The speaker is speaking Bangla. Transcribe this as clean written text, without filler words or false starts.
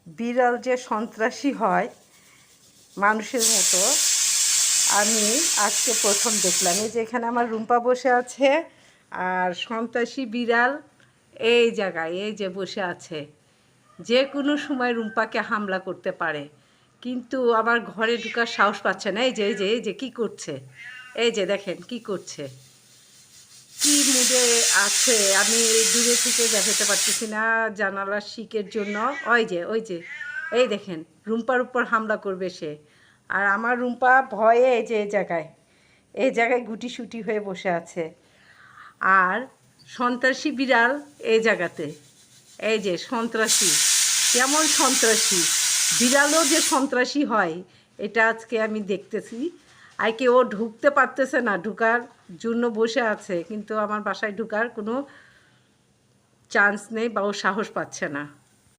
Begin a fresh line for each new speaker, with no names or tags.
বিড়াল যে সন্ত্রাসী হয় মানুষের মতো, আমি আজকে প্রথম দেখলাম। এই যে এখানে আমার রুম্পা বসে আছে, আর সন্ত্রাসী বিড়াল এই জায়গায় এই যে বসে আছে। যে কোনো সময় রুম্পাকে হামলা করতে পারে, কিন্তু আমার ঘরে ঢোকার সাহস পাচ্ছে না। এই যে কী করছে, এই যে দেখেন কি করছে, কি মুডে আছে আমি দূরে থেকে দেখাতে পারতেছি না জানালার শিকের জন্য। ওই যে এই দেখেন রুম্পার উপর হামলা করবে সে, আর আমার রুম্পা ভয়ে এই যে এই জায়গায় গুটিসুটি হয়ে বসে আছে। আর সন্ত্রাসী বিড়াল এই জায়গাতে, এই যে সন্ত্রাসী, কেমন সন্ত্রাসী বিড়ালও যে সন্ত্রাসী হয় এটা আজকে আমি দেখতেছি। আর কি ও ঢুকতে পারতেছে না, ঢুকার জন্য বসে আছে, কিন্তু আমার বাসায় ঢুকার কোনো চান্স নেই বা ও সাহস পাচ্ছে না।